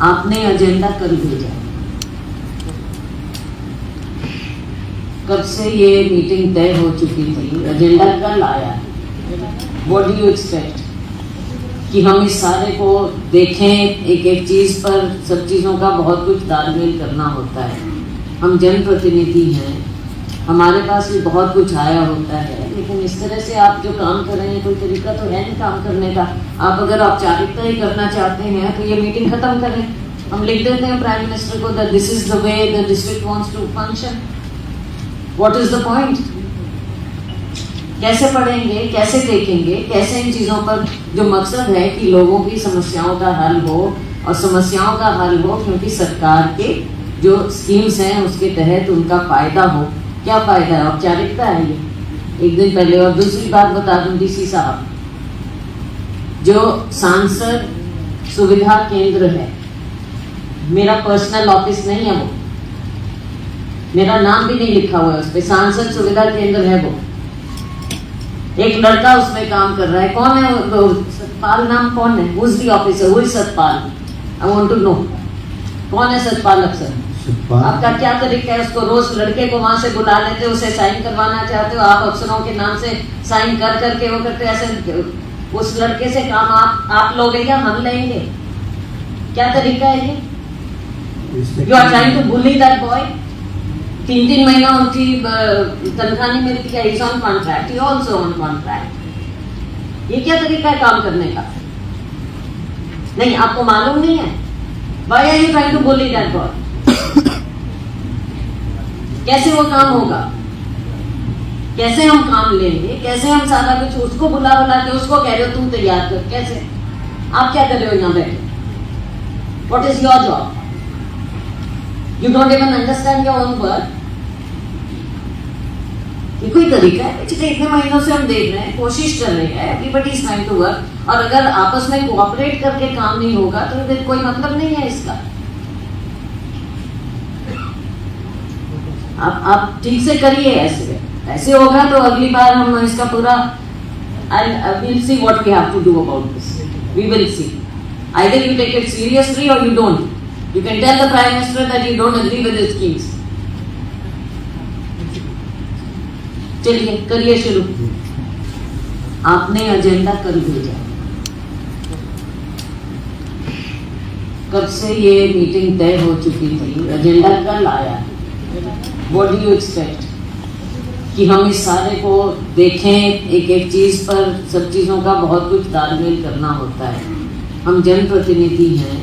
आपने एजेंडा कल भेजा, कब से ये मीटिंग तय हो चुकी थी, एजेंडा कल आया। व्हाट डू यू एक्सपेक्ट कि हम इस सारे को देखें? एक एक चीज पर, सब चीजों का बहुत कुछ तालमेल करना होता है। हम जनप्रतिनिधि हैं, हमारे पास भी बहुत कुछ आया होता है, लेकिन इस तरह से आप जो काम कर रहे हैं, कोई तरीका तो है नहीं काम करने का। आप अगर औपचारिकता ही करना चाहते हैं तो ये मीटिंग खत्म करें। हम लिख देते हैं प्राइम मिनिस्टर को that this is the way the district wants to function. What is the point? कैसे पढ़ेंगे, कैसे देखेंगे, कैसे इन चीजों पर जो मकसद है कि लोगों की समस्याओं का हल हो, और समस्याओं का हल हो क्योंकि सरकार के जो स्कीम्स हैं उसके तहत उनका फायदा हो। क्या फायदा है? औपचारिकता है ये, एक दिन पहले। और दूसरी बात बता दूं डीसी साहब, जो सांसद सुविधा केंद्र है, मेरा पर्सनल ऑफिस नहीं है वो, मेरा नाम भी नहीं लिखा हुआ है उस पर, सांसद सुविधा केंद्र है वो। एक लड़का उसमें काम कर रहा है। कौन है वो? सतपाल नाम कौन है? Who is the officer? Who is Satpal? I want to know कौन है सतपाल अफसर? आपका क्या तरीका है? उसको रोज लड़के को वहां से बुला लेते हो, उसे साइन करवाना चाहते हो आप, अफसरों के नाम से साइन कर करके वो करते ऐसे। उस लड़के से काम आप लोगे या हम लेंगे? क्या तरीका है ये? You are trying to bully that boy. 3-3 महीना उनकी तनख्वाह नहीं मिलती है। Is on contract, he also on contract. ये क्या तरीका है काम करने का? नहीं, आपको मालूम नहीं है? Why are you trying to bully that boy? कैसे वो काम होगा? कैसे हम काम लेंगे? कैसे हम सारा कुछ उसको बुला के उसको कह रहे हो तुम तैयार कर? कैसे? आप क्या कर रहे हो यहाँ बैठे? What is your job? You don't even understand your own work. ये कोई तरीका है? पिछले इतने महीनों से हम देख रहे हैं, कोशिश कर रहे हैं, everybody is trying to work, और अगर आपस में कोऑपरेट करके काम नहीं होगा तो फिर कोई मतलब नहीं है इसका। आप ठीक से करिए। ऐसे होगा तो अगली बार हम इसका पूरा we'll see what we have to do about this. We will see. Either you take it seriously or you don't. You can tell the Prime Minister that you don't agree with his schemes. चलिए करिए शुरू। आपने agenda कल भेजा, कब से ये meeting तय हो चुकी थी, एजेंडा कल आया। व्हाट डू यू एक्सपेक्ट कि हम इस सारे को देखें? एक एक चीज पर, सब चीजों का बहुत कुछ तालमेल करना होता है। हम जनप्रतिनिधि हैं,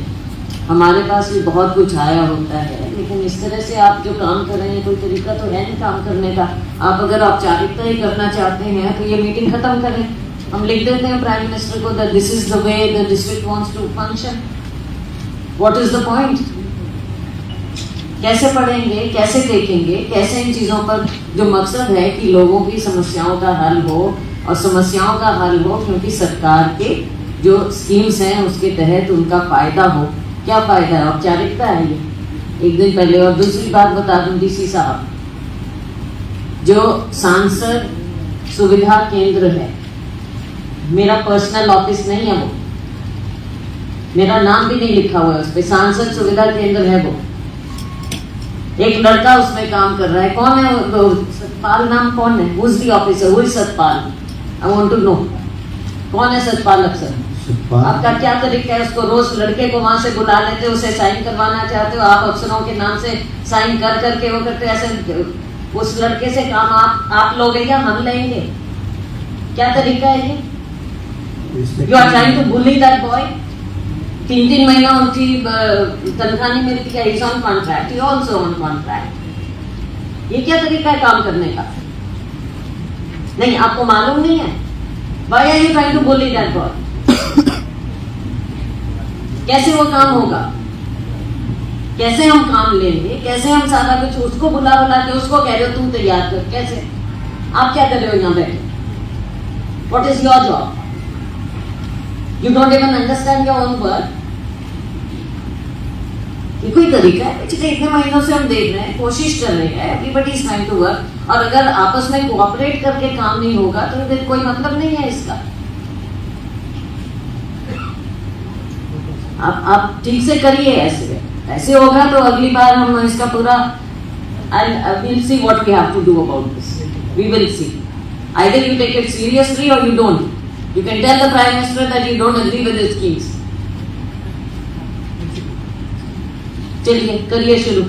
हमारे पास भी बहुत कुछ आया होता है, लेकिन इस तरह से आप जो काम कर रहे हैं, कोई तरीका तो है नहीं काम करने का। आप अगर औपचारिकता ही करना चाहते हैं तो ये मीटिंग खत्म करें। हम लिख देते हैं प्राइम मिनिस्टर को that this is the way the district wants to function. What is the point? कैसे पढ़ेंगे, कैसे देखेंगे, कैसे इन चीजों पर जो मकसद है कि लोगों की समस्याओं का हल हो, और समस्याओं का हल हो क्योंकि सरकार के जो स्कीम्स हैं उसके तहत उनका फायदा हो। क्या फायदा है? औपचारिकता है ये, एक दिन पहले। और दूसरी बात बता दूं डीसी साहब, जो सांसद सुविधा केंद्र है, मेरा पर्सनल ऑफिस नहीं है वो, मेरा नाम भी नहीं लिखा हुआ है उस पर, सांसद सुविधा केंद्र है वो। एक लड़का उसमें काम कर रहा है। कौन है वो? सतपाल नाम कौन है? Who is the officer? Who is Satpal? I want to know कौन है सतपाल अफसर? आपका क्या तरीका है? उसको रोज लड़के को वहां से बुला लेते हो, उसे साइन करवाना चाहते हो आप, अफसरों के नाम से साइन कर करके वो करते ऐसे। उस लड़के से काम आप लोगे या हम लेंगे? क्या तरीका है ये? You are trying to bully that boy. 3-3 महीना उनकी तनख्वाह नहीं मिलती है। Is on contract, he also on contract. ये क्या तरीका है काम करने का? नहीं, आपको मालूम नहीं है? Why are you trying to bully that boy? कैसे वो काम होगा? कैसे हम काम लेंगे? कैसे हम सारा कुछ उसको बुला के उसको कह रहे हो तुम तैयार कर? कैसे? आप क्या कर रहे हो यहाँ बैठे? What is your job? You don't even understand your own work. ये कोई तरीका है? पिछले इतने महीनों से हम देख रहे हैं, कोशिश कर रहे हैं, everybody is trying to work, और अगर आपस में कोऑपरेट करके काम नहीं होगा तो फिर कोई मतलब नहीं है इसका। आप ठीक से करिए। ऐसे होगा तो अगली बार हम इसका पूरा we'll see what we have to do about this. We will see. Either you take it seriously or you don't. You can tell the Prime Minister that you don't agree with his schemes. चलिए करिए शुरू।